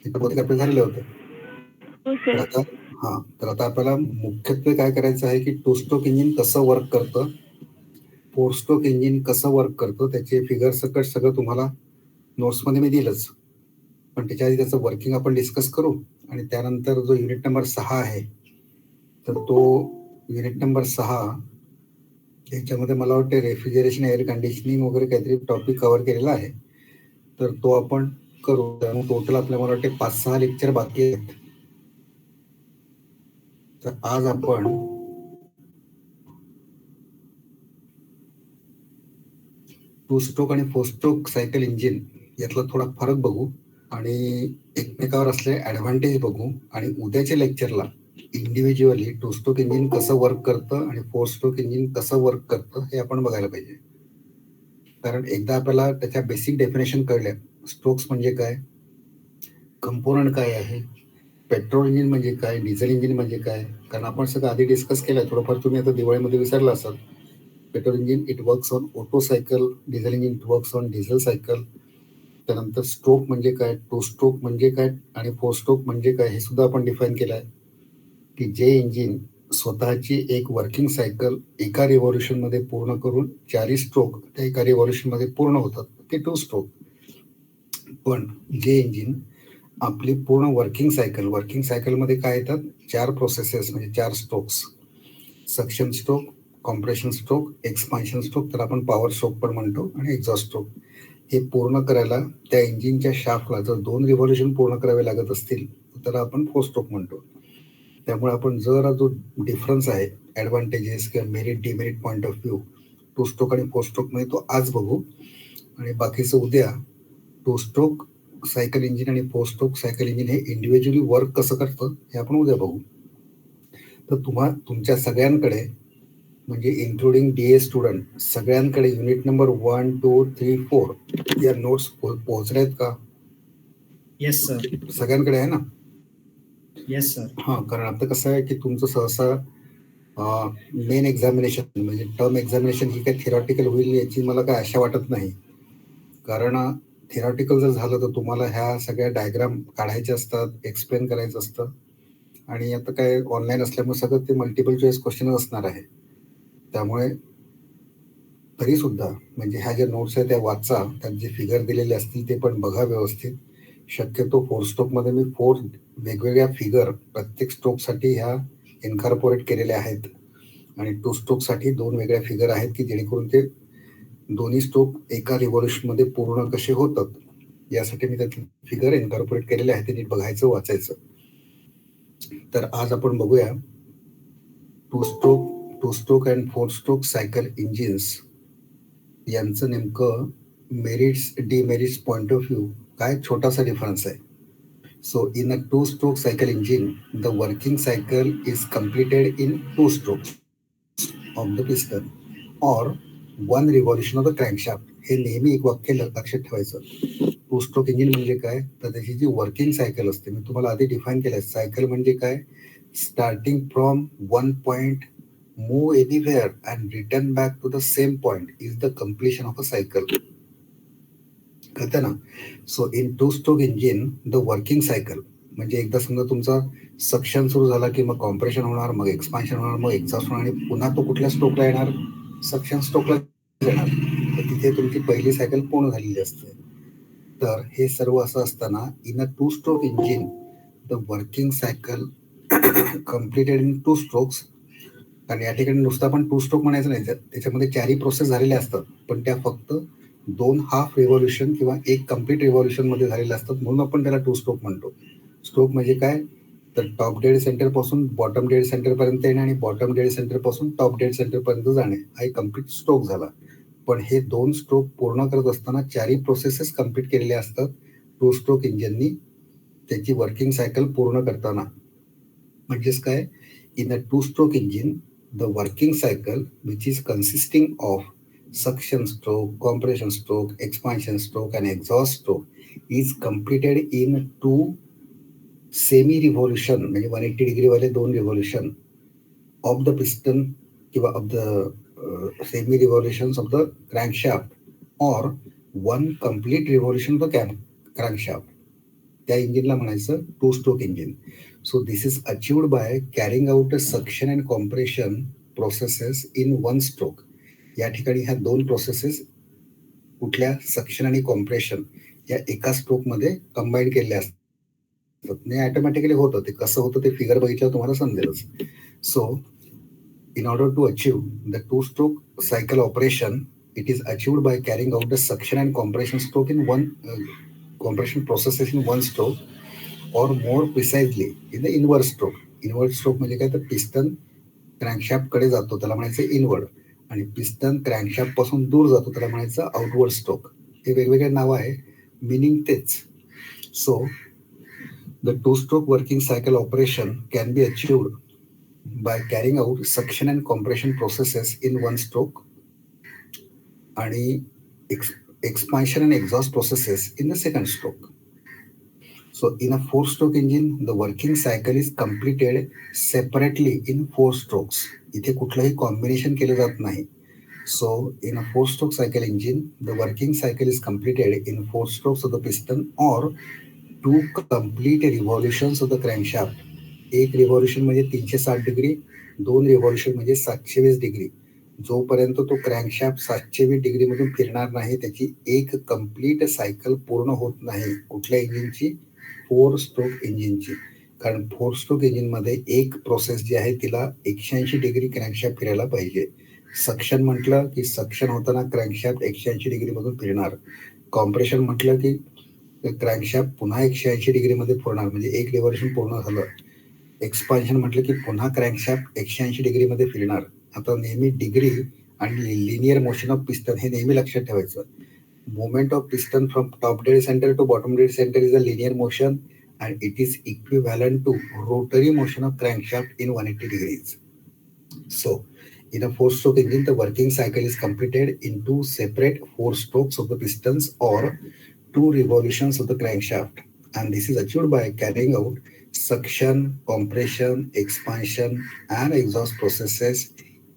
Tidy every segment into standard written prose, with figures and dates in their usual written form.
हे बहुतेक आपलं झालेलं होतं. हो तर सर. आता तर आता आपल्याला मुख्यत्वे काय करायचं आहे की टू स्ट्रोक इंजिन कसं वर्क करतं, फोर स्ट्रोक इंजिन कसं वर्क करतं, त्याचे फिगर सकट सगळं तुम्हाला नोट्समध्ये मी दिलंच. पण त्याच्या आधी त्याचं वर्किंग आपण डिस्कस करू आणि त्यानंतर जो युनिट नंबर 6 आहे तर तो युनिट नंबर 6 याच्यामध्ये मला वाटतं रेफ्रिजरेशन, एअर कंडिशनिंग वगैरे काहीतरी टॉपिक कव्हर केलेला आहे. तर तो आपण करू. त्यामुळे टोटल आपल्याला मला वाटते 5-6 लेक्चर बाकी आहेत. तर आज आपण टू स्ट्रोक आणि फोर स्ट्रोक सायकल इंजिन यातला थोडा फरक बघू आणि एकमेकावर असलेले ॲडव्हान्टेज बघू आणि उद्याच्या लेक्चरला इंडिव्हिज्युअली टू स्ट्रोक इंजिन कसं वर्क करतं आणि फोर स्ट्रोक इंजिन कसं वर्क करतं हे आपण बघायला पाहिजे. कारण एकदा आपल्याला त्याच्या बेसिक डेफिनेशन कळल्या, स्ट्रोक्स म्हणजे काय, कंपोनंट काय आहे, पेट्रोल इंजिन म्हणजे काय, डिझेल इंजिन म्हणजे काय, कारण आपण सगळं आधी डिस्कस केलं. थोडंफार तुम्ही आता दिवाळीमध्ये विसरला असाल. Petrol engine it works on auto cycle, diesel engine it works on diesel cycle. त्यानंतर स्ट्रोक म्हणजे काय, टू स्ट्रोक म्हणजे काय आणि फोर स्ट्रोक म्हणजे काय हे सुद्धा आपण डिफाईन केलं आहे की जे इंजिन स्वतःची एक वर्किंग सायकल एका रिव्हॉल्युशनमध्ये पूर्ण करून 40 स्ट्रोक त्या एका रिव्हॉल्युशनमध्ये पूर्ण होतात ते टू स्ट्रोक. पण जे इंजिन आपली पूर्ण वर्किंग सायकलमध्ये काय येतात, 4 प्रोसेसेस म्हणजे 4 strokes, suction stroke, compression stroke, expansion stroke, तर आपण पॉवर स्ट्रोक पण म्हणतो, आणि एक्झॉस्ट स्ट्रोक. हे पूर्ण करायला त्या इंजिनच्या शाफ्टला जर 2 रिव्हॉल्युशन पूर्ण करावे लागत असतील तर त्याला आपण फोर स्ट्रोक म्हणतो. त्यामुळे आपण जर जो डिफरन्स आहे, ॲडव्हान्टेजेस किंवा merit demerit point of view to stroke आणि फोर स्ट्रोकमध्ये तो आज बघू आणि बाकीचं उद्या. टू स्ट्रोक सायकल इंजिन आणि फोर स्ट्रोक सायकल इंजिन हे इंडिव्हिज्युअली वर्क कसं करतं हे आपण उद्या बघू. तर तुमच्या सगळ्यांकडे म्हणजे इन्क्लुडिंग DA स्टुडंट सगळ्यांकडे युनिट नंबर 1, 2, 3, 4 या नोट्स पोहोचले आहेत का? Yes sir. सगळ्यांकडे आहे ना? Yes sir. हां, कारण आता कसं आहे की तुमचं सहसा मेन एक्झामिनेशन म्हणजे टर्म एक्झामिनेशन ही काही थेरॉटिकल होईल याची मला काय आशा वाटत नाही. कारण थेरॉटिकल जर झालं तर तुम्हाला ह्या सगळ्या डायग्राम काढायच्या असतात, एक्सप्लेन करायचं असतं, आणि आता काय ऑनलाईन असल्यामुळे सगळं ते मल्टिपल चॉईस क्वेश्चन असणार आहे. त्यामुळे तरी सुद्धा म्हणजे ह्या ज्या नोट्स आहेत त्या वाचा, त्यात जे फिगर दिलेले असतील ते पण बघा व्यवस्थित. शक्यतो फोर स्ट्रोकमध्ये मी 4 वेगवेगळ्या फिगर प्रत्येक स्ट्रोकसाठी ह्या इन्कॉर्पोरेट केलेल्या आहेत आणि टू स्ट्रोकसाठी 2 वेगळ्या फिगर आहेत की जेणेकरून ते दोन्ही स्ट्रोक एका रिव्हॉल्युशनमध्ये पूर्ण कसे होतात यासाठी मी त्यात फिगर इन्कॉर्पोरेट केलेले आहेत, ते नीट बघायचं, वाचायचं. तर आज आपण बघूया two stroke and four stroke cycle engines यांचं नेमकं merits demerits point of view काय छोटासा डिफरन्स आहे. So in a two stroke cycle engine the working cycle is completed in 2 strokes of the piston और 1 रिव्हॉल्युशन ऑफ द क्रँकशाफ्ट. हे नेहमी एक वाक्य लक्षात ठेवायचं. टू स्ट्रोक इंजिन म्हणजे काय, तर त्याची जी वर्किंग सायकल असते, मी तुम्हाला आधी डिफाईन केलं. सायकल म्हणजे काय, starting from 1 point, move anywhere and return back to the same point is the completion of a cycle. कळतं ना? So in to stroke engine the working cycle म्हणजे एकदा समजा तुमचा सक्शन सुरू झाला की मग कॉम्प्रेशन होणार, मग एक्सपान्शन होणार, मग एक्झॉस्ट होणार आणि पुन्हा तो कुठल्या स्ट्रोकला येणार, सक्शन स्ट्रोकला येणार. तर तिथे तुमची पहिली सायकल पूर्ण झालेली असते. तर हे सर्व असं असताना in a two stroke engine the working cycle completed in 2 strokes. आणि या ठिकाणी नुसतं आपण टू स्ट्रोक म्हणायचं नाही, त्याच्यामध्ये 4ही प्रोसेस झालेल्या असतात, पण त्या फक्त 2 हाफ रिव्हॉल्युशन किंवा 1 कम्प्लीट रिव्हॉल्युशन मध्ये झालेल्या असतात, म्हणून आपण त्याला टू स्ट्रोक म्हणतो. स्ट्रोक म्हणजे काय, तर टॉप डेड सेंटर पासून बॉटम डेड सेंटर पर्यंत येणे आणि बॉटम डेड सेंटर पासून टॉप डेड सेंटर पर्यंत जाणे हा एक कम्प्लीट स्ट्रोक झाला. पण हे 2 स्ट्रोक पूर्ण करत असताना 4ही प्रोसेसेस कम्प्लीट केलेल्या असतात टू स्ट्रोक इंजिननी त्याची वर्किंग सायकल पूर्ण करताना. म्हणजेच काय, in a two stroke engine the working cycle, which is consisting of suction stroke, compression stroke, expansion stroke and exhaust stroke, is completed in 2 semi revolution म्हणजे 180 degree वाले 2 revolution of the piston किंवा of the semi revolutions of the crankshaft और 1 complete revolution of the crankshaft. त्या इंजिनला म्हणायचं two stroke engine. So this is achieved by carrying out a suction and compression processes in one stroke. या ठिकाणी ह्या दोन processes कुठल्या suction आणि कॉम्प्रेशन या एका स्ट्रोकमध्ये कंबाईन केलेल्या असतात. नाही ऑटोमॅटिकली होतं. ते कसं होतं ते फिगर बघितल्यावर तुम्हाला समजेलच. So in order to achieve the two-stroke cycle operation, it is achieved by carrying out the suction and compression stroke in one compression processes in one stroke, or more precisely in the inverse stroke. Inward stroke म्हणजे काय तर piston crankshaft कडे जातो त्याला म्हणायचं inward, आणि piston crankshaft पासून दूर जातो त्याला म्हणायचं आउटवर्ड स्ट्रोक. हे वेगवेगळे नाव आहे, मिनिंग तेच. So the two stroke working cycle operation can be अचिव्ड by carrying out suction and compression processes in one stroke आणि expansion and exhaust processes in the second stroke. So in a four-stroke engine, the working cycle is completed separately in four strokes. इथे कुठलंही combination केलं जात नाही. So in a four-stroke cycle engine, the working cycle is completed in four strokes of the piston or two complete revolutions of the crankshaft. एक revolution म्हणजे 360 degree, दोन revolution म्हणजे 720 degree. जोपर्यंत तो क्रँकशाफ्ट 720 डिग्री मधून फिरणार नाही त्याची एक कंप्लीट सायकल पूर्ण होत नाही. कुठल्या इंजिनची? Four stroke इंजिनची. कारण फोर स्ट्रोक इंजिन मध्ये एक प्रोसेस जी आहे तिला 180 डिग्री क्रँकशाफ्ट फिरायला पाहिजे. सक्शन म्हटलं की सक्शन होताना क्रँकशाफ्ट 180 डिग्री मधून फिरणार. कॉम्प्रेशन म्हटलं की क्रँकशाफ्ट पुन्हा 180 डिग्री मध्ये फिरणार, म्हणजे एक रिव्हॉल्युशन पूर्ण झालं. एक्सपान्शन म्हटलं की पुन्हा क्रँकशाफ्ट 180 डिग्री मध्ये फिरणार. आता नेहमी डिग्री आणि लिनियर मोशन ऑफ पिस्टन हे नेहमी लक्षात ठेवायचं. Movement of piston from top dead center to bottom dead center is a linear motion and it is equivalent to rotary motion of crankshaft in 180 degrees. So, in a four-stroke engine, the working cycle is completed in two separate four strokes of the pistons or two revolutions of the crankshaft, and this is achieved by carrying out suction, compression, expansion, and exhaust processes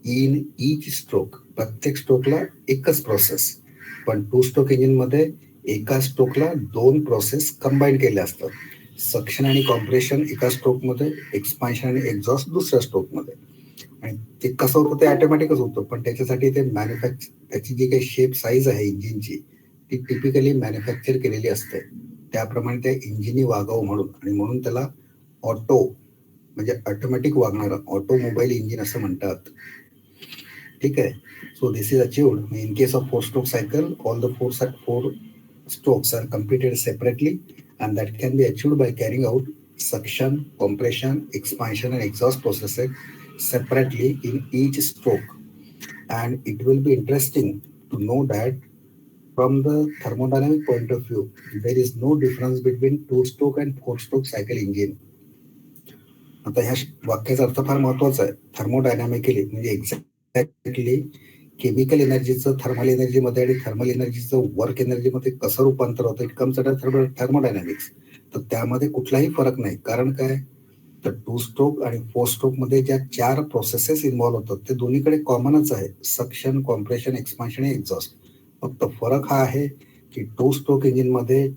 in each stroke. प्रत्येक स्ट्रोकला एकच process, पण to stroke engine मध्ये एका स्ट्रोकला दोन process combine केल्या असतात. Suction आणि compression एका स्ट्रोक मध्ये, एक्सपान्शन आणि एक्झॉस्ट दुसऱ्या स्ट्रोक मध्ये. आणि ते कसं होतं ते ऑटोमॅटिकच होतं, पण त्याच्यासाठी ते त्याची जी काही शेप साईज आहे इंजिनची ती टिपिकली मॅन्युफॅक्चर केलेली असते. त्याप्रमाणे त्या इंजिनी वागावं म्हणून, आणि म्हणून त्याला ऑटो म्हणजे ऑटोमॅटिक वागणारं ऑटोमोबाईल इंजिन असं म्हणतात. ठीक आहे. So this is अचिव्ड in case of four stroke cycle. All the four strokes are completed separately, and that can be achieved by carrying out suction, compression, expansion, and exhaust processes separately in each stroke. And it will be interesting to know that from the thermodynamic point of view, there is no difference between two-stroke and four-stroke cycle engine. आता ह्या वाक्याचा अर्थ फार महत्वाचा आहे. Thermodynamically म्हणजे exactly chemical एनर्जीचं thermal एनर्जीमध्ये आणि thermal एनर्जीचं work एनर्जीमध्ये कसं रूपांतर होतं, इट कम्स अंडर थर्मोडायनामिक्स. तर त्यामध्ये कुठलाही फरक नाही. कारण काय, तर टू स्ट्रोक आणि फोर स्ट्रोक मध्ये ज्या चार प्रोसेसेस इन्व्हॉल्व्ह होतात ते दोन्हीकडे कॉमनच आहे. सक्शन, कॉम्प्रेशन, एक्सपान्शन आणि एक्झॉस्ट. फक्त फरक हा आहे की टू स्ट्रोक इंजिन मध्ये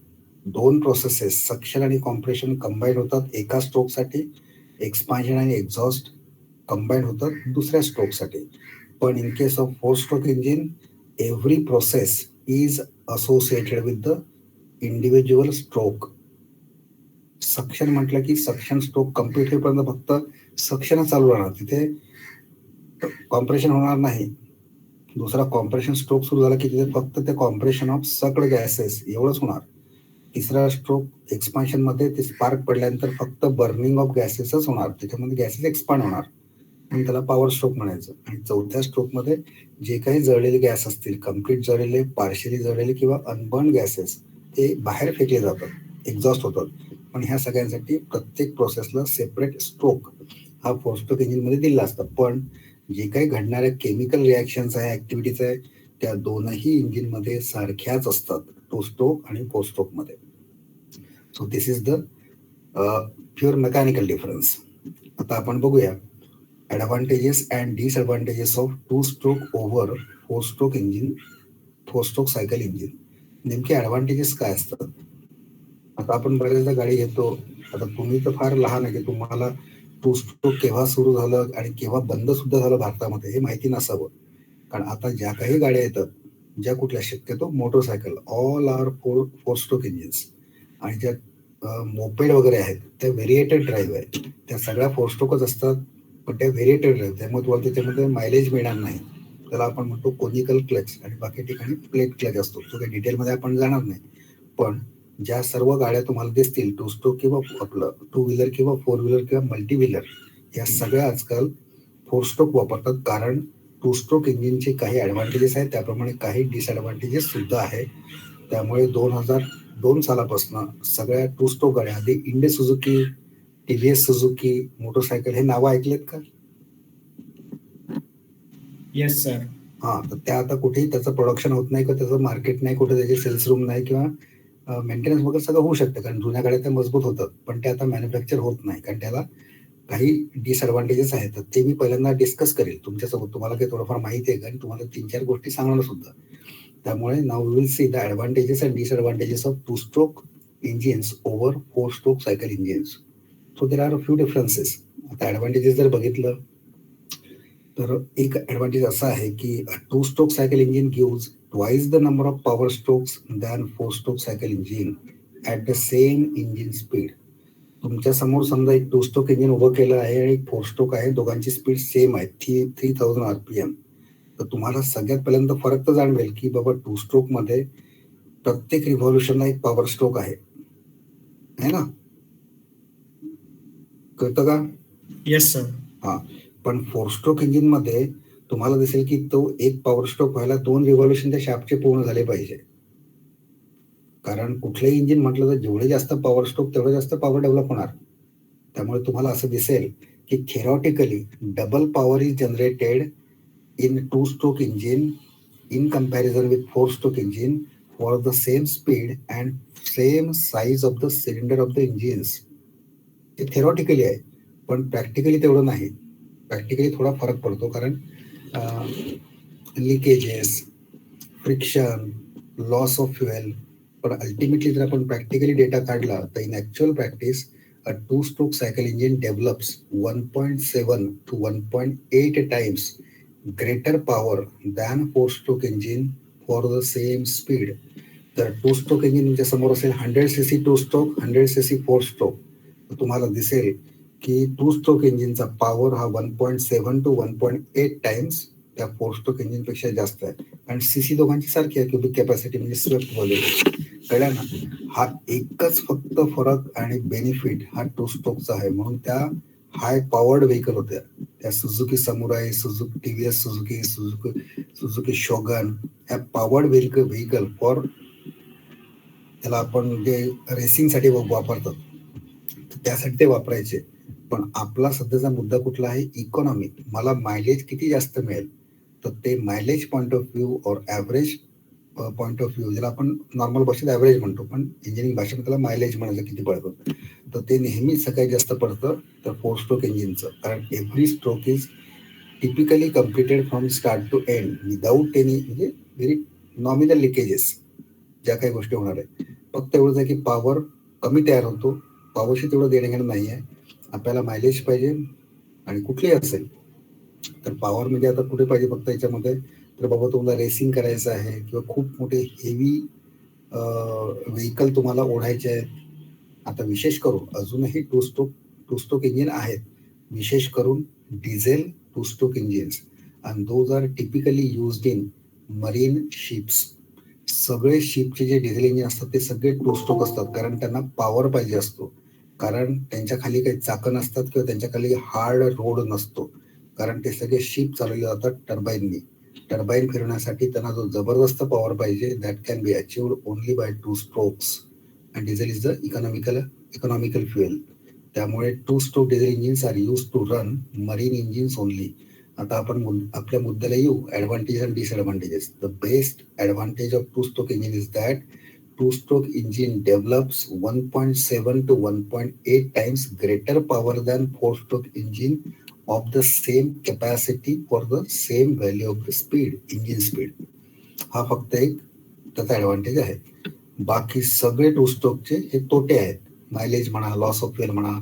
दोन प्रोसेसेस सक्शन आणि कॉम्प्रेशन कंबाईन होतात एका स्ट्रोकसाठी, एक्सपान्शन आणि एक्झॉस्ट कंबाईन होतात दुसऱ्या स्ट्रोकसाठी. पण in case of four stroke engine, every process is associated with the individual stroke. Suction म्हटलं की सक्शन स्ट्रोक कम्प्लीट होईपर्यंत फक्त सक्शन चालू राहणार, तिथे कॉम्प्रेशन होणार नाही. दुसरा कॉम्प्रेशन स्ट्रोक सुरू झाला की तिथे फक्त ते कॉम्प्रेशन ऑफ सक्ड गॅसेस एवढंच होणार. तिसरा स्ट्रोक एक्सपान्शन मध्ये ते स्पार्क पडल्यानंतर फक्त बर्निंग ऑफ गॅसेसच होणार, त्याच्यामध्ये गॅसेस एक्सपांड होणार, म्हणून त्याला पॉवर स्ट्रोक म्हणायचं. आणि चौथ्या स्ट्रोक मध्ये जे काही जळलेले गॅस असतील, कम्प्लीट जळलेले, पार्शियली जळलेले किंवा अनबर्न गॅसेस, ते बाहेर फेकले जातात, एक्झॉस्ट होतात. पण ह्या सगळ्यांसाठी प्रत्येक प्रोसेसला सेपरेट स्ट्रोक हा फोर स्ट्रोक इंजिन मध्ये दिला असतात. पण जे काही घडणाऱ्या केमिकल रिॲक्शन्स आहे, ऍक्टिव्हिटीज आहे, त्या दोनही इंजिन मध्ये सारख्याच असतात, टू स्ट्रोक आणि फोर स्ट्रोक मध्ये. So this is the pure mechanical difference. आता आपण बघूया advantages and disadvantages of two stroke over four stroke engine, four stroke cycle engine. नेमके ऍडव्हान्टेजेस काय असतात? आता आपण बऱ्याचदा गाडी घेतो. आता तुम्ही तर फार लहान आहे की तुम्हाला टू स्ट्रोक केव्हा सुरू झालं आणि केव्हा बंद सुद्धा झालं भारतामध्ये हे माहिती नसावं. कारण आता ज्या काही गाड्या येतात, ज्या कुठल्या शक्यतो motorcycle all are four stroke engines आणि ज्या मोपेड वगैरे आहेत त्या व्हेरिएटेड ड्राईव्ह आहे. त्या सगळ्या फोर स्ट्रोकच असतात, पण त्या व्हेरिएटेड ड्राईव्ह त्यामुळे तुम्हाला त्याच्यामध्ये मायलेज मिळणार नाही. त्याला आपण म्हणतो कोनिकल क्लच आणि बाकी ठिकाणी प्लेट क्लच असतो. तो काही डिटेलमध्ये आपण जाणार नाही. पण ज्या सर्व गाड्या तुम्हाला दिसतील टू स्ट्रोक किंवा आपलं टू व्हीलर किंवा फोर व्हीलर किंवा मल्टी व्हीलर या सगळ्या आजकाल फोर स्ट्रोक वापरतात. कारण टू स्ट्रोक इंजिनचे काही ॲडव्हान्टेजेस आहेत, त्याप्रमाणे काही डिसॲडव्हान्टेजेस सुद्धा आहेत. त्यामुळे 2002 सालापासून सगळ्या टू स्ट्रोक गाड्या आधी इंडे सुझुकी, टीव्हीएस सुझुकी मोटरसायकल हे नावं ऐकलेत का? Yes sir. हा, तर त्या आता कुठेही त्याचं प्रोडक्शन होत नाही किंवा त्याचं मार्केट नाही, कुठे त्याचे सेल्स रूम नाही किंवा मेंटेनन्स वगैरे सगळं होऊ शकतं. कारण जुन्या गाड्या त्या मजबूत होतात, पण ते आता मॅन्युफॅक्चर होत नाही कारण त्याला काही डिसएडव्हान्टेजेस आहेत. तर ते मी पहिल्यांदा डिस्कस करेल तुमच्यासोबत. तुम्हाला काही थोडंफार माहिती आहे का? आणि तुम्हाला 3-4 गोष्टी सांगणार सुद्धा. त्यामुळे now we will see the advantages and disadvantages of two stroke engines over four stroke cycle engines. So there are a few differences. आता ॲडव्हान्टेजेस जर बघितलं तर एक ॲडव्हान्टेज असा आहे की two stroke cycle engine gives twice the number of power strokes than four stroke cycle engine at the same engine speed. तुमच्या समोर समजा एक टू स्ट्रोक इंजिन उभं केलं आहे आणि एक फोर स्ट्रोक आहे, दोघांची स्पीड सेम आहे 3000 RPM. तर तुम्हाला सगळ्यात पहिल्यांदा फरक तर जाणवेल की बाबा टू स्ट्रोक मध्ये प्रत्येक रिव्हॉल्युशनला एक पॉवर स्ट्रोक आहे ना? कळतं का? Yes sir. हा, पण फोर स्ट्रोक इंजिन मध्ये तुम्हाला दिसेल की तो एक पॉवर स्ट्रोक व्हायला 2 रिव्हॉल्युशन त्या शाफ्टचे पूर्ण झाले पाहिजे. कारण कुठलंही इंजिन म्हटलं तर जेवढे जास्त पॉवर स्ट्रोक तेवढं जास्त पॉवर डेव्हलप होणार. त्यामुळे तुम्हाला असं दिसेल की theoretically double power is generated in two-stroke engine in comparison with four-stroke engine for the same speed and same size of the cylinder of the engines. ते थेरॉटिकली आहे, पण प्रॅक्टिकली तेवढं नाही. प्रॅक्टिकली थोडा फरक पडतो कारण leakages, friction, loss of fuel. पण अल्टिमेटली जर आपण प्रॅक्टिकली डेटा काढला तर in actual practice a two stroke cycle engine develops 1.7 to 1.8 times greater power than four stroke engine for the same speed. तर टू स्ट्रोक इंजिन तुमच्या समोर असेल 100cc two stroke, 100cc four stroke, तर तुम्हाला दिसेल की टू स्ट्रोक इंजिनचा पॉवर हा 1.7 to 1.8 times त्या फोर स्ट्रोक इंजिन पेक्षा जास्त आहे. आणि सीसी दोघांची सारखी आहे, क्युबिक कॅपॅसिटी म्हणजे स्विफ्ट व्हॉल्यूम. कळलं ना? हा एकच फक्त फरक आणि बेनिफिट हा टू स्ट्रोकचा आहे. म्हणून त्या हाय पॉवर्ड व्हेकल होत्या त्या Suzuki Samurai, Suzuki TVS Suzuki, Suzuki Shogun, ह्या पॉवर्ड व्हेकल फॉर त्याला आपण जे रेसिंगसाठी वापरतात त्यासाठी ते वापरायचे. पण आपला सध्याचा मुद्दा कुठला आहे? इकॉनॉमी. मला मायलेज किती जास्त मिळेल. तर ते मायलेज पॉईंट ऑफ व्ह्यू और ॲव्हरेज पॉईंट ऑफ व्ह्यू, ज्याला आपण नॉर्मल भाषेत ॲव्हरेज म्हणतो, पण इंजिनिअरिंग भाषेमध्ये त्याला मायलेज म्हणायचं किती पडतं, तर ते नेहमीच सगळ्यात जास्त पडतं तर फोर स्ट्रोक इंजिनचं. कारण every stroke is typically completed from start to end without any म्हणजे व्हेरी नॉमिनल लिकेजेस. ज्या काही गोष्टी होणार आहे फक्त एवढंच आहे की पॉवर कमी तयार होतो. पॉवरशी तेवढं देणं घेणं नाही आहे. आपल्याला मायलेज पाहिजे आणि कुठलीही असेल तर पॉवर म्हणजे आता कुठे पाहिजे फक्त याच्यामध्ये तर बाबा तुम्हाला रेसिंग करायचं आहे किंवा खूप मोठे हेवी व्हेकल तुम्हाला ओढायचे आहेत. आता विशेष करून अजूनही टू स्ट्रोक इंजिन आहेत, विशेष करून diesel two stroke engines, and those are typically used in marine ships. सगळे शिपचे जे डिझेल इंजिन असतात ते सगळे टू स्ट्रोक असतात कारण त्यांना पॉवर पाहिजे असतो. कारण त्यांच्या खाली काही चाकं नसतात किंवा त्यांच्या खाली हार्ड रोड नसतो. कारण ते सगळे शिप चालवले जातात टर्बाईननी. टर्बाईन फिरवण्यासाठी त्यांना जो जबरदस्त पॉवर पाहिजे that can be achieved only by two strokes. And diesel is the economical fuel. त्यामुळे two stroke diesel engines are use to run marine engines only. आता आपण आपल्या मुद्द्याला येऊ, advantage and disadvantages. The best advantage of two stroke engine is that two stroke engine develops 1.7 to 1.8 times greater power than four stroke engine of the same capacity for the same value of the speed, engine speed. हा फक्त एक त्याचा advantage आहे. बाकी सगळे to स्ट्रोकचे हे तोटे आहेत. मायलेज म्हणा, लॉस ऑफ फ्युएल म्हणा,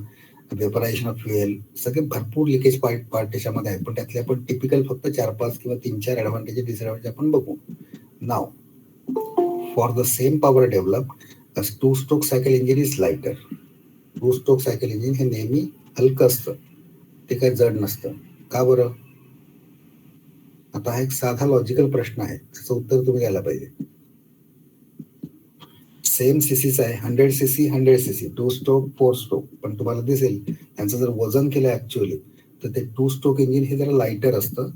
वेपरायझेशन ऑफ फ्युएल, सगळे भरपूर लिकेज पार्ट त्याच्यामध्ये आहेत. पण त्यातले आपण टिपिकल फक्त 4-5 किंवा 3-4 ॲडव्हान्टेज डिसएडव्हान्टेज आपण बघू. Now for the same power develop to stroke cycle engine is lighter. To stroke cycle engine हे नेहमी हलकं असतं, ते काही जड नसतं. का बरं? आता हा एक साधा लॉजिकल प्रश्न आहे, त्याचं उत्तर तुम्ही द्यायला पाहिजे. सेम सीसीचा आहे, 100 सीसी 100 सीसी, 2 स्ट्रोक 4 स्ट्रोक, पण तुम्हाला दिसेल त्यांचं जर वजन केलं ऍक्च्युअली तर ते 2 स्ट्रोक इंजिन हे जरा लाइटर असतं.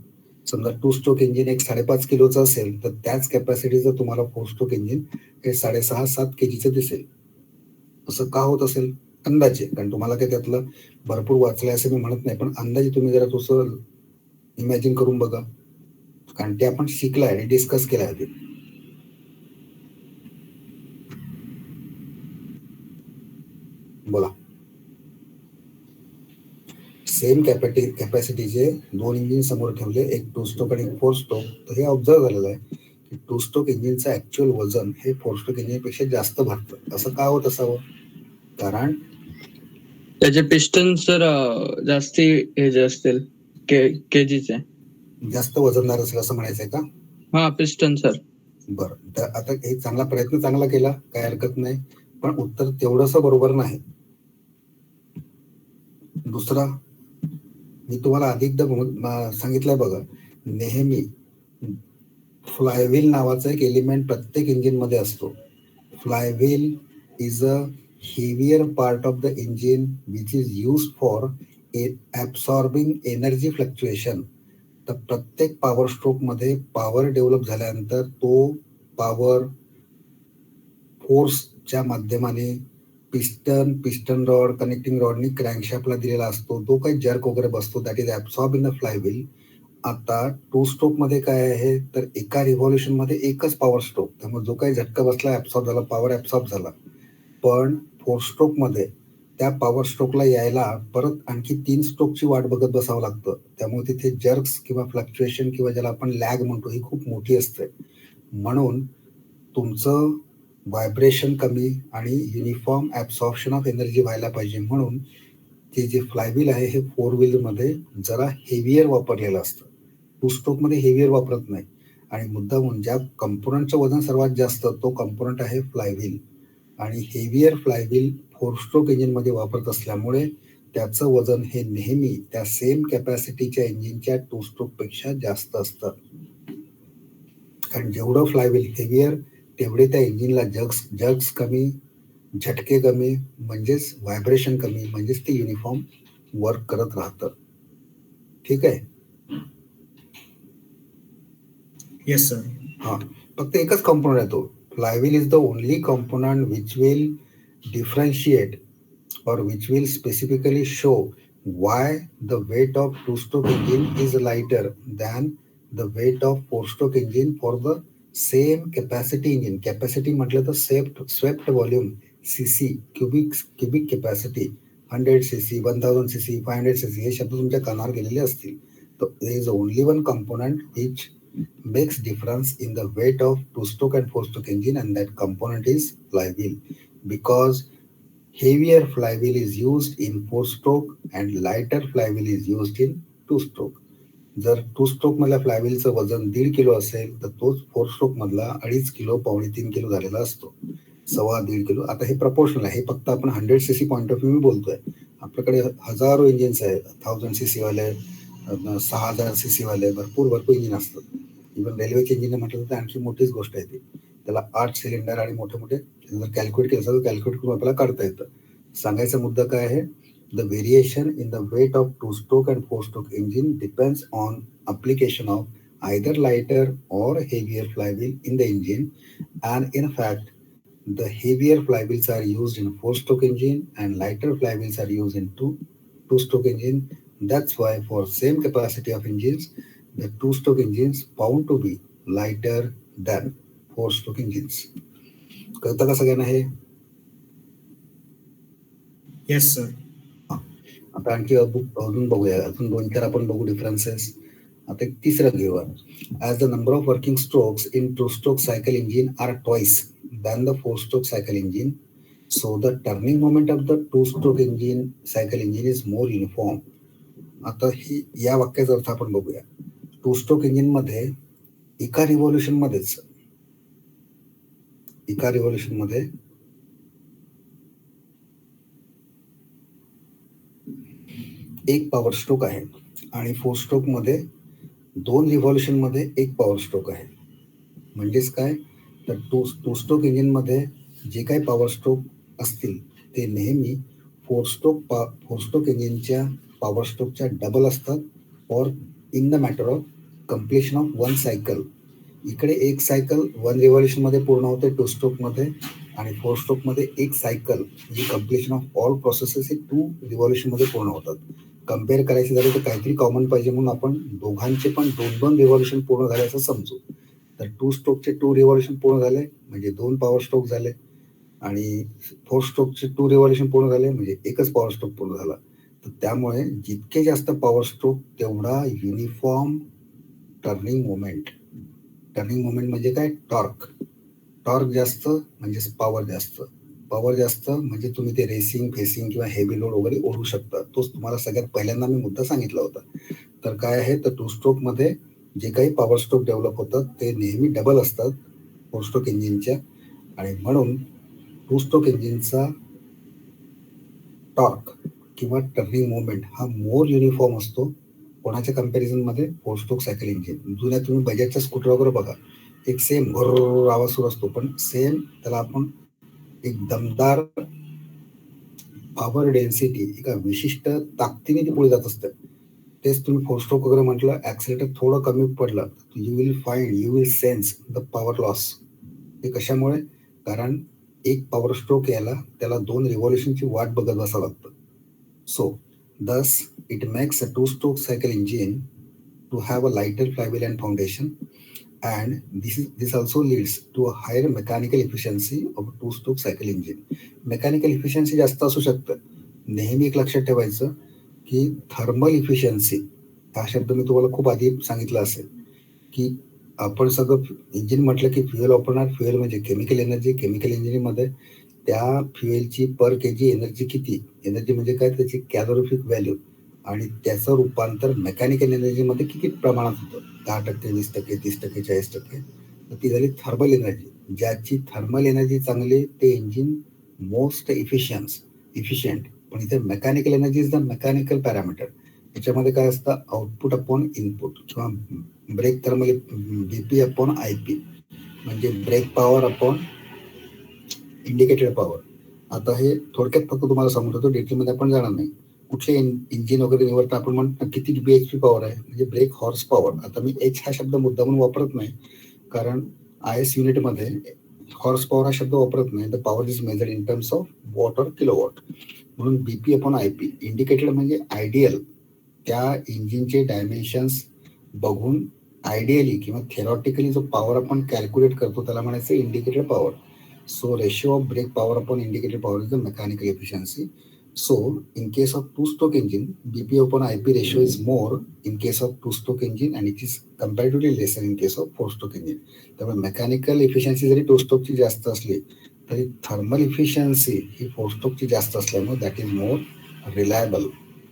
समजा 2 स्ट्रोक इंजिन एक 5.5 किलोचं असेल तर त्याच कॅपॅसिटीचं तुम्हाला 4 स्ट्रोक इंजिन हे 6.5-7 केजीचं दिसेल. असं का होत असेल? अंदाजे, कारण तुम्हाला काही त्यातलं भरपूर वाचलंय असं मी म्हणत नाही, पण अंदाजे तुम्ही जरा तसं इमॅजिन करून बघा, कारण ते आपण शिकलाय आणि डिस्कस केलंय आधी. बोला. सेम कॅपॅसिटीचे 2 इंजिन समोर ठेवले, एक 2 स्ट्रोक आणि 4 स्ट्रोक. तर हे ऑब्झर्व झालेलं आहे की 2 स्ट्रोक इंजिनचं ऍक्च्युअल वजन हे 4 स्ट्रोक इंजिनपेक्षा जास्त भरतं. असं का होत असावं? कारण त्याचे पिस्टन सर जास्ती हे जे असतील केजीचे, जास्त वजनदार असेल असं म्हणायचंय का? हा, पिस्टन सर. बरं, तर आता हे प्रयत्न चांगला केला, काय हरकत नाही, पण उत्तर तेवढंसं बरोबर नाही. दुसरा, मी तुम्हाला अधिकदा सांगितलंय बघा, नेहमी फ्लायव्हील नावाचा एक एलिमेंट प्रत्येक इंजिन मध्ये असतो. Flywheel is a heavier part of the engine which is used for absorbing energy fluctuation. तर प्रत्येक पॉवर स्ट्रोक मध्ये पॉवर डेव्हलप झाल्यानंतर तो पॉवर फोर्सच्या माध्यमाने पिस्टन रॉड, कनेक्टिंग रॉडनी क्रँकशाफ्टला दिलेला असतो. तो काही जर्क वगैरे बसतो, that is absorb in the flywheel. आता 2 स्ट्रोक मध्ये काय आहे, तर एका रिव्हॉल्युशन मध्ये एकच पॉवर स्ट्रोक, त्यामुळे जो काही झटका बसला ऍब्सॉर्ब झाला, पॉवर ऍब्सॉर्ब झाला. पण 4 स्ट्रोक मध्ये त्या पॉवर स्ट्रोकला यायला परत आणखी 3 स्ट्रोकची वाट बघत बसावं लागतं. त्यामुळे तिथे जर्क्स किंवा फ्लक्च्युएशन किंवा ज्याला आपण लॅग म्हणतो ही खूप मोठी असते. म्हणून तुमचं व्हायब्रेशन कमी आणि युनिफॉर्म ऍब्सॉर्प्शन ऑफ एनर्जी व्हायला पाहिजे, म्हणून ते जे फ्लायव्हील आहे हे 4 व्हीलरमध्ये जरा हेवियर वापरलेलं असतं. 2 स्ट्रोक मध्ये हेवियर वापरत नाही. आणि मुद्दामून ज्या कंपोनंटचं वजन सर्वात जास्त तो कंपोनंट आहे फ्लायव्हील, आणि हेवियर फ्लायव्हील 4 स्ट्रोक इंजिन मध्ये वापरत असल्यामुळे त्याचं वजन हे नेहमी त्या सेम कॅपॅसिटीच्या इंजिनच्या 2 स्ट्रोक पेक्षा जास्त असतं. कारण जेवढं फ्लायव्हील हेवियर तेवढे त्या इंजिनला जर्क्स कमी, झटके कमी, म्हणजेच व्हायब्रेशन कमी, म्हणजेच ते युनिफॉर्म वर्क करत राहतं. ठीक आहे? Yes sir. हा, फक्त एकच कंपोनंट आहे तो. Flywheel is the only component which will differentiate or which will specifically show why the weight of 2-stroke engine is lighter than the weight of 4-stroke engine for the same capacity engine. Capacity म्हटलं तर swept volume, cc, cubic capacity, 100 cc, 1000 cc, 500 cc हे शब्द तुमच्या कानावर गेलेले असतील. So there is only one component which makes difference in the weight of 2-stroke and 4-stroke engine, and that component is flywheel. Because heavier flywheel is used in 4-stroke and lighter flywheel is used in 2-stroke. जर 2 stroke मधल्या फ्लायव्हीलचं वजन 1.5 kilo असेल तर तोच 4 stroke मधला 2.5 kilo, 2.25 kilo झालेला असतो, 1.25 kilo. आता हे प्रपोर्शनल आहे, हे फक्त आपण 100 सीसी पॉईंट ऑफ व्ह्यू बोलतोय. आपल्याकडे हजारो इंजिन्स आहेत, 1000 सीसी वाले, 6000 सीसी वाले, भरपूर इंजिन असतात. इव्हन रेल्वेचे इंजिन म्हटलं तर आणखी मोठीच गोष्ट आहे ती. त्याला 8 सिलेंडर आणि मोठे जर कॅल्क्युलेट केलं तर कॅल्क्युलेट करून आपल्याला काढता येतं. सांगायचा मुद्दा काय आहे, the variation in the weight of 2 stroke and 4 stroke engine depends on application of either lighter or heavier flywheel in the engine, and in fact the heavier flywheels are used in 4-stroke engine and lighter flywheels are used in 2-stroke engine. That's why for same capacity of engines the 2-stroke engines found to be lighter than 4-stroke engines. कळतं का सगळ्यांना हे? Yes sir. आता आणखी अजून बघूया, अजून 2-4 आपण बघू डिफरन्सेस. आता एक तिसरं घेऊया. As the number of working strokes in two stroke cycle engine are twice. than the four-stroke cycle engine. So the turning moment of the two-stroke engine cycle engine is more uniform. आता ही या वाक्याचा अर्थ आपण बघूया. टू स्ट्रोक इंजिन मध्ये एका revolution मध्ये एक पॉवर स्ट्रोक आहे आणि फोर स्ट्रोक मध्ये दोन रिव्हॉल्युशन मध्ये एक पॉवर स्ट्रोक आहे. म्हणजेच काय, तर टू स्ट्रोक इंजिन मध्ये जे काही पॉवर स्ट्रोक असतील ते नेहमी फोर स्ट्रोक इंजिनच्या पॉवर स्ट्रोकच्या डबल असतात, और in the matter of completion of one cycle. इकडे एक सायकल वन रिव्हॉल्युशन मध्ये पूर्ण होते टू स्ट्रोक मध्ये, आणि फोर स्ट्रोक मध्ये एक सायकल जी कम्प्लिशन ऑफ ऑल प्रोसेसेस हे टू रिव्हॉल्युशन मध्ये पूर्ण होतात. कम्पेअर करायचे झाले तर काहीतरी कॉमन पाहिजे, म्हणून आपण दोघांचे पण दोन रिव्हॉल्युशन पूर्ण झाले असं समजू. तर टू स्ट्रोकचे टू रिव्हॉल्युशन पूर्ण झाले म्हणजे दोन पॉवर स्ट्रोक झाले, आणि फोर स्ट्रोकचे टू रिव्हॉल्युशन पूर्ण झाले म्हणजे एकच पॉवर स्ट्रोक पूर्ण झाला. तर त्यामुळे जितके जास्त पॉवर स्ट्रोक तेवढा युनिफॉर्म टर्निंग मोमेंट म्हणजे काय, टॉर्क जास्त म्हणजे पॉवर जास्त म्हणजे तुम्ही ते रेसिंग फेसिंग किंवा हेवी लोड वगैरे ओढू शकता. तोच तुम्हाला सगळ्यात पहिल्यांदा मी मुद्दा सांगितला होता. तर काय आहे, तर टू स्ट्रोक मध्ये जे काही पॉवर स्ट्रोक डेव्हलप होतात ते नेहमी डबल असतात फोर स्ट्रोक इंजिनच्या, आणि म्हणून टू स्ट्रोक इंजिनचा टॉर्क किंवा टर्निंग मोमेंट हा मोर युनिफॉर्म असतो. कोणाच्या कम्पॅरिझन मध्ये, फोर स्ट्रोक सायकल इंजिन. जुन्या तुम्ही बजाजच्या स्कूटर वगैरे बघा, एक सेम आवाज सुरू असतो, पण सेम त्याला आपण एक दमदार पॉवर डेन्सिटी एका विशिष्ट ताकदीने ती पुढे जात असते. तेच तुम्ही फोर स्ट्रोक वगैरे म्हटलं, ऍक्सिलेटर थोडं कमी पडलं, you will sense the power loss. हे कशामुळे, कारण एक पॉवर स्ट्रोक यायला त्याला दोन रिव्हॉल्युशनची वाट बघत बसावं लागतं. So thus it makes a two-stroke cycle engine to have a lighter flywheel and foundation, and this also leads to a higher mechanical efficiency of a two-stroke cycle engine. Mechanical efficiency जास्त असू शकतं. नेहमी एक लक्षात ठेवायचं की thermal efficiency हा शब्द मी तुम्हाला खूप आधी सांगितला असेल, की आपण सगळं इंजिन म्हटलं की फ्युएल वापरणार. फ्युएल म्हणजे केमिकल एनर्जी. केमिकल इंजिनिअरिंगमध्ये त्या फ्युएलची पर केजी एनर्जी किती, एनर्जी म्हणजे काय, त्याची कॅलोरिफिक व्हॅल्यू, आणि त्याचं रूपांतर मेकॅनिकल एनर्जीमध्ये किती प्रमाणात होतं, 10%, 20%, 30%, 40%, तर ती झाली थर्मल एनर्जी. ज्याची थर्मल एनर्जी चांगली ते इंजिन मोस्ट इफिशियंट. पण इथे mechanical energy is the mechanical parameter. याच्यामध्ये काय असतं, आउटपुट अपॉन इनपुट किंवा brake thermal BP upon IP, म्हणजे brake power upon indicated power. आता हे थोडक्यात फक्त तुम्हाला सांगत होतो, डिटेलमध्ये आपण जाणार नाही. कुठले इंजिन वगैरे निवडता आपण म्हणतो किती BHP पॉवर आहे, म्हणजे ब्रेक हॉर्स पॉवर. आता मी H हा शब्द मुद्दामून वापरत नाही, कारण IS युनिटमध्ये हॉर्स पॉवर हा शब्द वापरत नाही. The power is measured in terms of what और किलोवॉट. म्हणून BP अपॉन IP. इंडिकेटेड म्हणजे आयडियल, त्या इंजिनचे डायमेन्शन्स बघून आयडियली किंवा थेरॉटिकली जो पॉवर आपण कॅल्क्युलेट करतो त्याला म्हणायचं indicated power. So ratio of brake power upon indicated power is the mechanical efficiency. So in case of two-stroke engine, BP upon IP ratio is more in case of two-stroke engine, and it is comparatively lesser in case of four-stroke engine. त्यामुळे mechanical efficiency जरी टू-स्ट्रोकची जास्त असली तरी thermal efficiency ही फोर-स्ट्रोकची जास्त असल्यामुळे that is more reliable.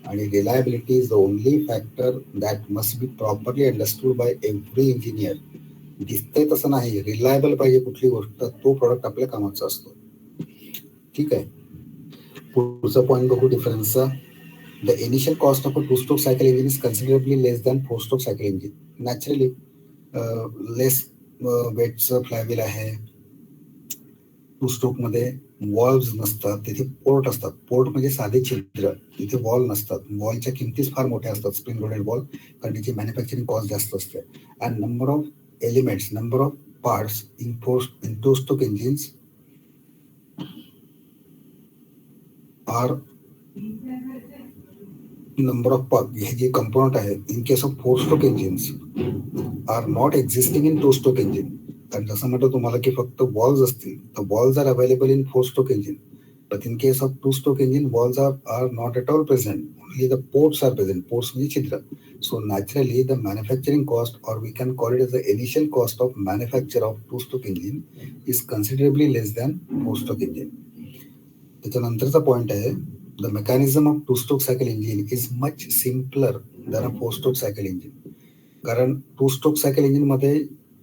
आणि reliability is the only factor that must be properly understood by every engineer. दिसतंय तसं नाही, रिलायबल पाहिजे कुठली गोष्ट, तो प्रॉडक्ट आपल्या कामाचा असतो. ठीक आहे, पुढचा पॉईंट बघू डिफरन्सचा. The initial cost of a two stroke cycle engine is considerably less than four stroke cycle engine. Naturally less वेटचं फ्लायव्हील आहे. टू स्ट्रोक मध्ये वॉल्व्स नसतात, तिथे पोर्ट असतात. पोर्ट म्हणजे साधे छिद्र, तिथे वॉल नसतात. वॉलच्या किमतीच फार मोठ्या असतात, स्प्रिंग लोडेड वॉल, कारण तिची मॅन्युफॅक्चरिंग कॉस्ट जास्त असते. And number of elements, number of parts in two-stroke engines are number of parts. हे जे कंपोनंट आहे in case of four-stroke engines are not existing in two-stroke engine. कारण जसं म्हटलं तुम्हाला की फक्त वॉल्स असतील, तर valves are available in four stroke engine. But in case of two-stroke engine, walls are not at all present. Only the ports are present. Ports means chidra. So naturally, the manufacturing cost, or we can call it as the initial cost of manufacture of two-stroke engine, is considerably less than four-stroke engine. त्याच्यानंतरचा point आहे, the mechanism of two-stroke cycle engine is much simpler than a four-stroke cycle engine. कारण to-stroke cycle engine मध्ये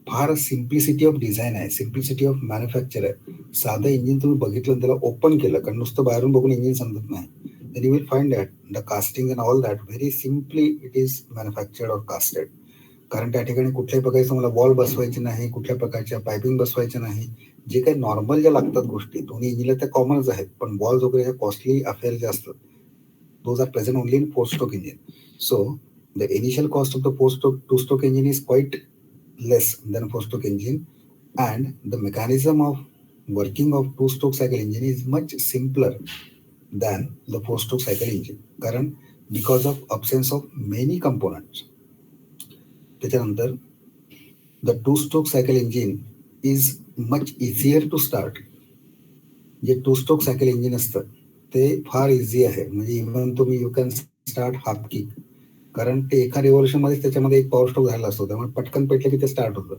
फार simplicity of design आहे, simplicity of manufacture आहे. साधं engine तुम्ही बघितलं, त्याला ओपन केलं, कारण नुसतं बाहेरून बघून इंजिन समजत नाही. then you will find that the casting and all that very simply it is manufactured or casted. कारण त्या ठिकाणी कुठल्याही प्रकारचं मला वॉल बसवायचे नाही, कुठल्या प्रकारच्या पायपिंग बसवायचे नाही. जे काही नॉर्मल ज्या लागतात गोष्टी दोन्ही इंजिनला त्या कॉमनच आहेत, पण वॉल्स वगैरे ह्या कॉस्टली अफेअर जे असतात those are present only in four stroke engine. So the initial cost of the two-stroke engine is quite less than four-stroke engine, and the mechanism of working of two-stroke cycle engine is much simpler than the four-stroke cycle engine. कारण because of absence of many components. त्याच्यानंतर the two-stroke cycle engine is much easier to start. जे two-stroke cycle engine असतं ते फार easy आहे, म्हणजे even तुम्ही you can start half kick, कारण ते एका रिव्हॉल्युशन मध्ये त्याच्यामध्ये एक पॉवर स्ट्रोक झाला असतो, त्यामुळे पटकन पेटलं की ते स्टार्ट होतं.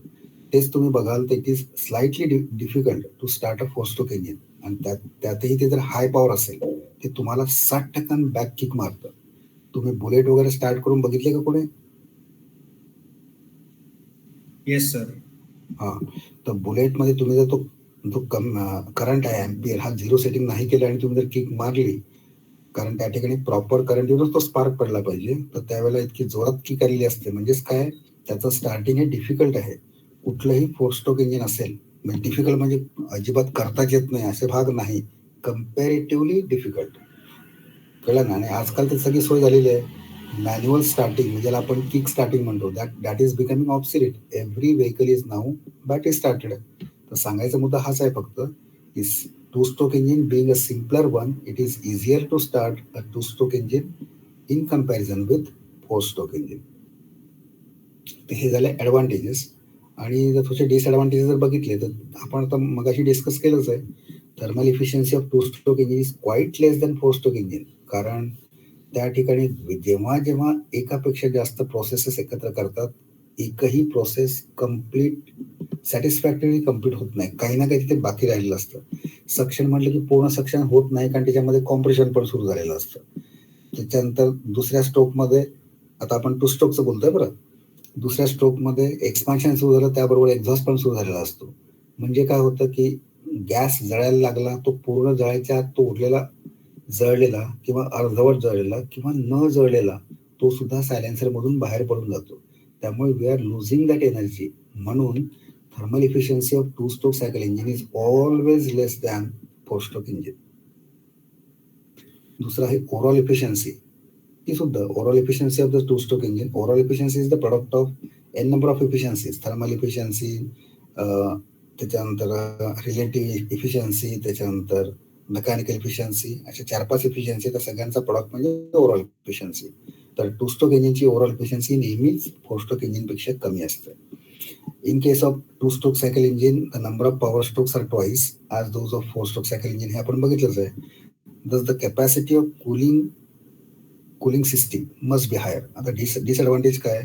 तेच तुम्ही बघाल तर it is slightly difficult to start a four stroke engine, आणि त्यातही ते जर हाय पॉवर असेल ते तुम्हाला 60% बॅक किक मारतं. तुम्ही बुलेट वगैरे स्टार्ट करून बघितले का कोणी? Yes sir. हा, तर बुलेट मध्ये तुम्ही जर तो करंट आहे एम्पियर हा 0 सेटिंग नाही केलं आणि तुम्ही जर किक मारली, कारण त्या ठिकाणी प्रॉपर करंट येऊनच तो स्पार्क पडला पाहिजे, तर त्यावेळेला इतकी जोरात किक आलेली असते. म्हणजेच काय, त्याचं स्टार्टिंग हे डिफिकल्ट आहे. कुठलंही फोर स्ट्रोक इंजिन असेल, म्हणजे डिफिकल्ट म्हणजे अजिबात करताच येत नाही असे भाग नाही, कम्पॅरेटिव्हली डिफिकल्ट. कळलं ना? आणि आजकाल ती सगळी सोय झालेली आहे. मॅन्युअल स्टार्टिंग म्हणजे ज्याला आपण किक स्टार्टिंग म्हणतो, that is becoming obsolete. Every vehicle is now battery started. तर सांगायचा मुद्दा हाच आहे फक्त, is two-stroke engine being a simpler one, it is easier to start a two-stroke engine in comparison with four-stroke engine. तर हे झाले ॲडव्हान्टेजेस. आणि जर थोडे डिसएडव्हान्टेजेस जर बघितले तर आपण आता मगाशी डिस्कस केलंच आहे. Thermal efficiency of to-stroke engine is quite less than four-stroke engine. कारण त्या ठिकाणी जेव्हा जेव्हा एकापेक्षा जास्त प्रोसेसेस एकत्र करतात, एकही प्रोसेस कम्प्लीट सॅटिस्फॅक्टरी कम्प्लीट होत नाही, काही ना काही तिथे बाकी राहिलेलं असतं. सक्शन म्हटलं की पूर्ण सक्शन होत नाही, कारण त्याच्यामध्ये कॉम्प्रेशन पण सुरू झालेलं असतं. त्याच्यानंतर दुसऱ्या स्ट्रोकमध्ये, आता आपण टू स्ट्रोकचं बोलतोय बरं, दुसऱ्या स्ट्रोकमध्ये एक्सपान्शन सुरू झालं, त्याबरोबर एक्झॉस्ट पण सुरू झालेला असतो. म्हणजे काय होतं की गॅस जळायला लागला, तो पूर्ण जळायच्या आत तो उरलेला जळलेला किंवा अर्धवट जळलेला किंवा न जळलेला तो सुद्धा सायलेन्सर मधून बाहेर पडून जातो. त्यामुळे we are losing that energy. म्हणून thermal efficiency of two-stroke cycle engine is always less than four-stroke engine. दुसरा आहे ओव्हरऑल इफिशियन्सी. ती सुद्धा overall efficiency of the two-stroke engine. Overall efficiency is the product of N number of efficiencies. Thermal efficiency, त्याच्यानंतर relative efficiency, त्याच्यानंतर mechanical efficiency, अशा 4-5 efficiency. तर सगळ्यांचा product म्हणजे ओव्हरऑल इफिशियन्सी. तर टू-स्ट्रोक इंजिनची ओव्हरऑल इफिशियन्सी नेहमीच फोर-स्ट्रोक इंजिनपेक्षा कमी असते. In case of two-stroke cycle engine, the number of power strokes are twice as those of four-stroke cycle engine. हे आपण बघितलंच आहे. Thus the capacity of cooling system must be higher. आता disadvantage काय,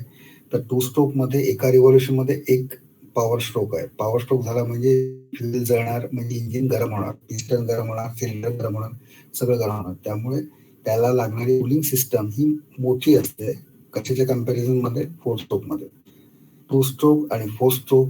तर टू स्ट्रोक मध्ये एका revolution मध्ये एक पॉवर स्ट्रोक आहे. पॉवर स्ट्रोक झाला म्हणजे फ्युएल जळणार, म्हणजे इंजिन गरम होणार, पिस्टन गरम होणार, सिलेंडर गरम होणार, सगळं गरम होणार. त्यामुळे त्याला लागणारी कूलिंग सिस्टम ही मोठी असते कशाच्या कम्पॅरिझन मध्ये, फोर स्ट्रोक मध्ये. टू स्ट्रोक आणि फोर स्ट्रोक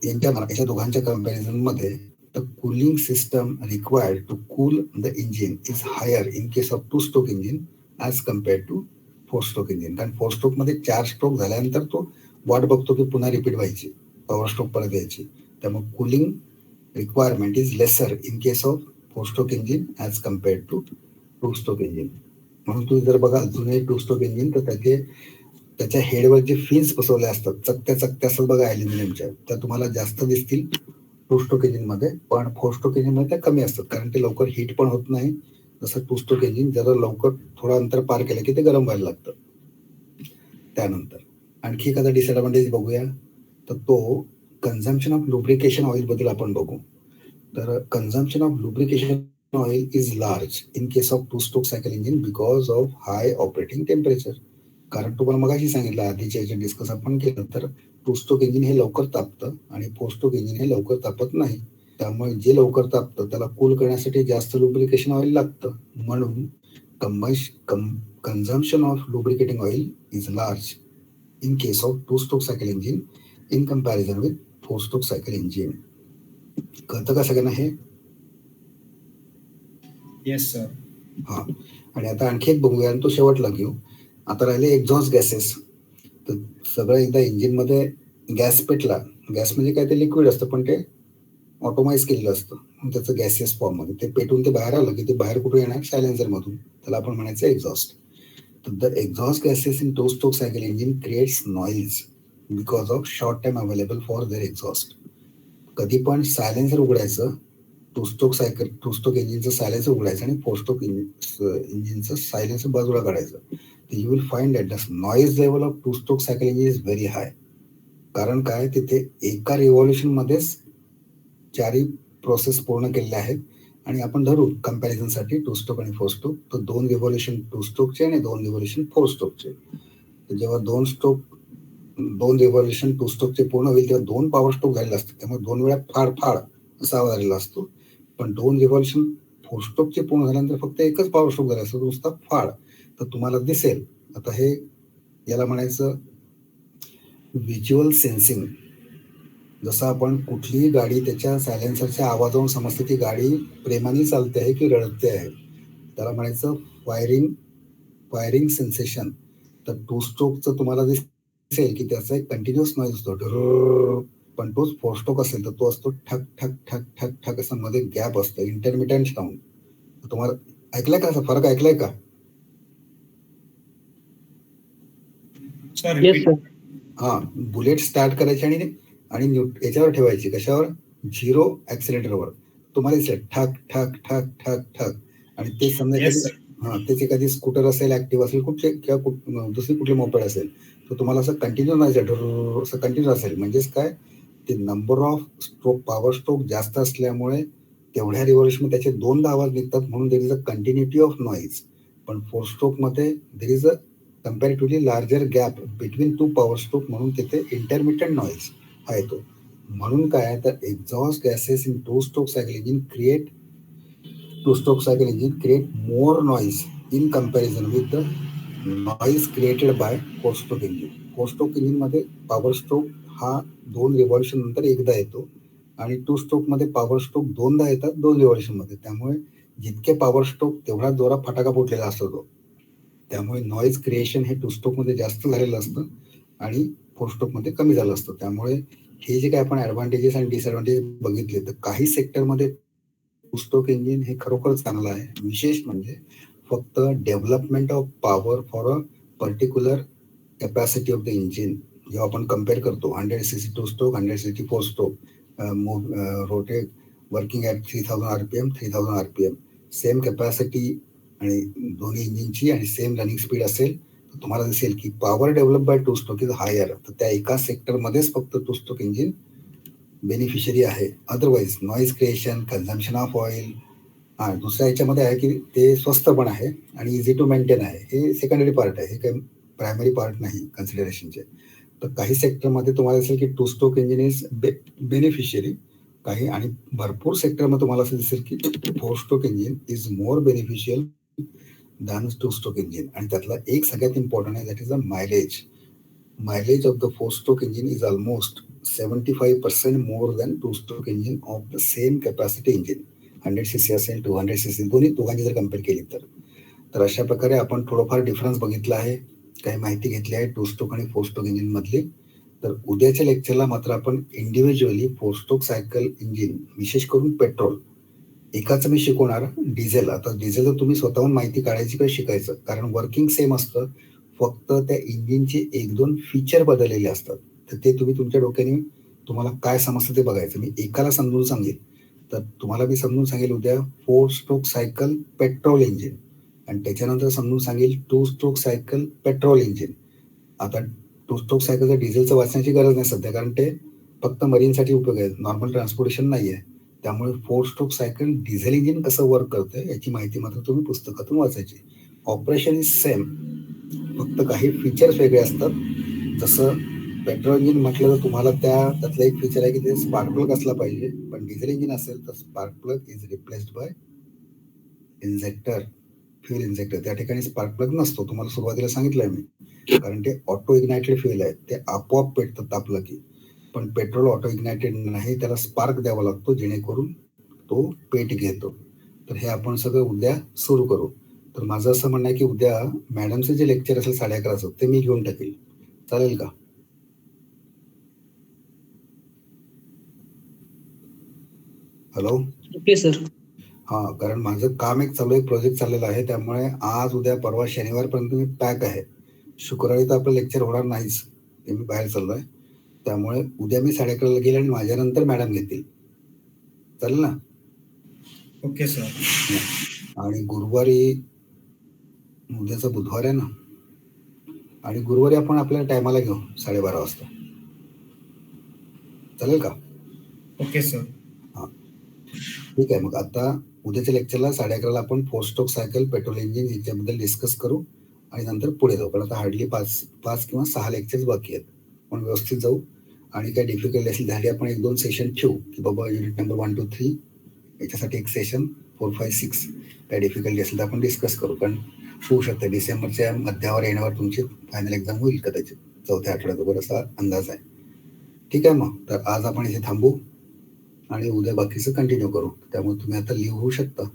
यांच्या दोघांच्या कम्पॅरिझन मध्ये the cooling system required to cool the engine is higher in case of two stroke engine as compared to four stroke engine. कारण फोर स्ट्रोक मध्ये 4 stroke झाल्यानंतर तो वाट बघतो की पुन्हा रिपीट व्हायची, पॉवर स्ट्रोक परत यायची. त्यामुळे cooling requirement is lesser in case of four stroke engine as compared to two stroke engine. म्हणून तुम्ही जर बघा जुने टू स्ट्रोक इंजिन, तर त्याच्या हेडवर जे फिन्स बसवले असतात, चकत्या असतात बघा ॲल्युमिनियमच्या, त्या तुम्हाला जास्त दिसतील टू स्ट्रोक इंजिन मध्ये. पण फोर स्ट्रोक इंजिन मध्ये त्या कमी असतात, कारण ते लवकर हीट पण होत नाही. जसं टू स्ट्रोक इंजिन जरा लवकर थोडं अंतर पार केलं की ते गरम व्हायला लागतं. त्यानंतर आणखी एखादा डिसएडव्हान्टेज बघूया, तर तो कन्झम्पशन ऑफ लुब्रिकेशन ऑइल बद्दल आपण बघू. तर consumption of lubrication oil is large in case of two-stroke cycle engine because of high operating temperature. कारण तुम्हाला मगाशी सांगितलं, आधीच्या याच्यात डिस्कस आपण केलं, तर टू स्ट्रोक इंजिन हे लवकर तापतं आणि फोर स्ट्रोक इंजिन हे लवकर तापत नाही. त्यामुळे जे लवकर तापतं त्याला कूल करण्यासाठी जास्त लुब्रिकेशन ऑइल लागतं. म्हणून consumption of lubricating oil is large in case of two-stroke cycle engine in comparison with four-stroke cycle engine. कळतं का सगळ्यांना हे? Yes sir. हा, आणि आता आणखी एक बघूया आणि तो शेवटला घेऊ. आता राहिले एक्झॉस्ट गॅसेस. तर सगळं एकदा इंजिनमध्ये गॅस पेटला, गॅस म्हणजे काय, ते लिक्विड असतं पण ते ऑटोमाइज केलेलं असतं त्याचं गॅसियस फॉर्ममध्ये. ते पेटून ते बाहेर आलं की ते बाहेर कुठून येणार, सायलेन्सर मधून. त्याला आपण म्हणायचं एक्झॉस्ट. तर the exhaust gases in to stroke cycle engine creates noise because of short time available for their exhaust. कधी पण सायलेन्सर उघडायचं, टू स्ट्रोक इंजिनचं सायलेन्सर उघडायचं आणि फोर स्ट्रोक इंजिनचं सायलेन्सर बाजूला काढायचं. तर you will find that the noise level of two stroke cycle engine is very high. कारण काय, तिथे एका रिव्हॉल्युशन मध्येच चारही प्रोसेस पूर्ण केलेल्या आहेत. आणि आपण धरू कम्पॅरिझनसाठी टू स्ट्रोक आणि फोर स्ट्रोक, तर 2 रिव्हॉल्युशन टू स्ट्रोकचे आणि 2 रिव्हॉल्युशन फोर स्ट्रोकचे. तर जेव्हा 2 रिव्हॉल्युशन टू स्ट्रोकचे पूर्ण होईल तेव्हा 2 पॉवर स्ट्रोक झालेले असतात. त्यामुळे 2 वेळा फाड असा आवाज आलेला असतो. पण 2 रिव्हॉल्युशन फोर स्ट्रोकचे पूर्ण झाल्यानंतर फक्त एकच पॉवर स्ट्रोक झाला असतो, नुसता फाड. तर तुम्हाला दिसेल, आता हे याला म्हणायचं व्हिज्युअल सेन्सिंग. जसं आपण कुठलीही गाडी त्याच्या सायलेन्सरच्या आवाजावरून समजते ती गाडी प्रेमाने चालते आहे की रडते आहे, त्याला म्हणायचं फायरिंग सेन्सेशन. तर टू स्ट्रोकचं तुम्हाला दिसेल की त्याचा एक कंटिन्युअस नॉइज असतो, पण तोच फोर स्ट्रोक असेल तर तो असतो ठक ठक ठक ठक ठक, असं मध्ये गॅप असतं, इंटरमिटंट साऊंड. तुम्हाला ऐकलंय का, असा फरक ऐकलाय का? हा, बुलेट स्टार्ट करायची आणि याच्यावर ठेवायची, कशावर, 0 ऍक्सिलेटरवर. तुम्हाला दिसेल ठक ठक ठक ठक ठक. आणि ते समजा तेच एखादी स्कूटर असेल, ऍक्टिव्ह असेल, कुठले किंवा दुसरी कुठली मोपेड असेल, तर तुम्हाला असं कंटिन्यू नाही असं कंटिन्यू असेल. म्हणजेच काय, ते number of stroke, power stroke जास्त असल्यामुळे तेवढ्या रिव्हॉल्युशन त्याचे 2दा आवाज निघतात, म्हणून there is a continuity of noise. पण फोर स्ट्रोक मध्ये there is a comparatively larger gap between 2 power stroke, म्हणून तिथे इंटरमिटंट नॉइज हा येतो. म्हणून काय, तर exhaust gases in to stroke cycle engine create more noise in comparison with the noise created by four stroke engine. Four stroke engine मध्ये power stroke हा 2 revolution नंतर एकदा येतो आणि टू स्ट्रोक मध्ये पॉवर स्ट्रोक 2दा येतात 2 रिव्हॉल्युशन मध्ये. त्यामुळे जितके पॉवर स्ट्रोक तेवढा जोरात फटाका फुटलेला असतो तो. त्यामुळे नॉइज क्रिएशन हे टू स्ट्रोक मध्ये जास्त झालेलं असतं आणि फोर स्ट्रोक मध्ये कमी झालं असतं. त्यामुळे हे जे काय आपण ऍडव्हान्टेजेस आणि डिसएडव्हान्टेजेस बघितले, तर काही सेक्टरमध्ये टू स्ट्रोक इंजिन हे खरोखर चांगलं आहे. विशेष म्हणजे फक्त development of power for a particular capacity of the engine. जेव्हा आपण कम्पेअर करतो 100cc two stroke, 100cc four stroke, rotate working at 3000 RPM, 3000 RPM, same capacity आणि दोन्ही इंजिनची आणि सेम रनिंग स्पीड असेल, तर तुम्हाला दिसेल की power develop by two stroke is higher. तर त्या एका सेक्टरमध्येच फक्त टू स्ट्रोक इंजिन बेनिफिशरी आहे. Otherwise noise creation, consumption of oil, दुसऱ्या याच्यामध्ये आहे की ते स्वस्त पण आहे आणि इझी टू मेंटेन आहे. हे सेकंडरी पार्ट आहे, हे काही प्रायमरी पार्ट नाही कन्सिडरेशनचे. तर काही सेक्टरमध्ये तुम्हाला दिसेल की two stroke engine is beneficiary काही, आणि भरपूर सेक्टरमध्ये तुम्हाला असं दिसेल की four stroke engine is more beneficial than to stroke engine. आणि त्यातला एक सगळ्यात इम्पॉर्टंट आहे, that is the mileage of the four stroke engine is almost 75% more than to stroke engine of the same capacity engine. 100cc असेल, 200cc, दोघांची जर compare केली तर अशा प्रकारे आपण थोडंफार डिफरन्स बघितला आहे, काही माहिती घेतली आहे टू स्ट्रोक आणि फोर स्ट्रोक इंजिन मधली. तर उद्याच्या लेक्चरला मात्र आपण individually four stroke cycle engine, विशेष करून पेट्रोल, एकाच मी शिकवणार. डिझेल, आता डिझेलचं तुम्ही स्वतःहून माहिती काढायची किंवा शिकायचं, कारण वर्किंग सेम असतं, फक्त त्या इंजिनचे 1-2 फीचर बदललेले असतात. तर ते तुम्ही तुमच्या डोक्याने तुम्हाला काय समजतं ते बघायचं. मी एकाला समजून सांगेल, तर तुम्हाला मी समजून सांगेल उद्या four stroke cycle petrol engine, आणि त्याच्यानंतर समजून सांगेल to stroke cycle petrol engine. आता टू स्ट्रोक सायकलचं डिझेलचं वाचण्याची गरज नाही सध्या, कारण ते फक्त मरीनसाठी उपयोग आहे, नॉर्मल ट्रान्सपोर्टेशन नाही आहे. त्यामुळे 4 स्ट्रोक सायकल डिझेल इंजिन कसं वर्क करतं याची माहिती मात्र तुम्ही पुस्तकातून वाचायची. ऑपरेशन इज सेम, फक्त काही फीचर्स वेगळे असतात. जसं पेट्रोल इंजिन म्हटलं तर तुम्हाला त्यातलं एक फीचर आहे की ते स्पार्क प्लग असला पाहिजे, पण डिझेल इंजिन असेल तर spark plug is replaced by injector, fuel injector. त्या ठिकाणी स्पार्क प्लग नसतो. तुम्हाला सुरुवातीला सांगितलंय मी, कारण ते ऑटो इग्नायटेड फ्युल आहे, ते आपोआप पेटतं तापलं की. पण पेट्रोल ऑटो इग्नायटेड नाही, त्याला स्पार्क द्यावा लागतो जेणेकरून तो पेट घेतो. तर हे आपण सगळं उद्या सुरू करू. तर माझं असं म्हणणं आहे की उद्या मॅडमचं जे लेक्चर असेल 11:30 ते मी घेऊन टाकेल, चालेल का? हॅलो. Okay sir. हा, कारण माझं काम एक चालू आहे, प्रोजेक्ट चाललेला आहे, त्यामुळे आज उद्या परवा शनिवारपर्यंत मी पॅक आहे. शुक्रवारी तर आपलं लेक्चर होणार नाहीच, ते मी बाहेर चाललोय. त्यामुळे उद्या मी 11:30 गेले आणि माझ्यानंतर मॅडम घेतील, चालेल ना? Okay sir. आणि गुरुवारी, उद्याचा बुधवार आहे ना, आणि गुरुवारी आपण आपल्या टायमाला घेऊ 12:30 वाजता, चालेल का? Okay sir. हा, ठीक आहे. मग आता उद्याच्या लेक्चरला 11:30 आपण 4 स्ट्रोक सायकल, पेट्रोल इंजिन याच्याबद्दल डिस्कस करू आणि नंतर पुढे जाऊ. पण आता हार्डली 5 किंवा 6 लेक्चर्स बाकी आहेत, पण व्यवस्थित जाऊ. आणि काय डिफिकल्ट असेल झाली आपण 1-2 सेशन ठेवू की बाबा युनिट नंबर 1, 2, 3 याच्यासाठी एक सेशन, 4, 5, 6 काय डिफिकल्टी असेल तर आपण डिस्कस करू. कारण होऊ शकतं डिसेंबरच्या मध्यावर येण्यावर तुमची फायनल एक्झाम होईल कदाचित, 4थ्या आठवड्यात असा अंदाज आहे. ठीक आहे. मग तर आज आपण इथे थांबू आणि उद्या बाकीचं कंटिन्यू करू. त्यामुळे तुम्ही आता लिव्ह होऊ शकता.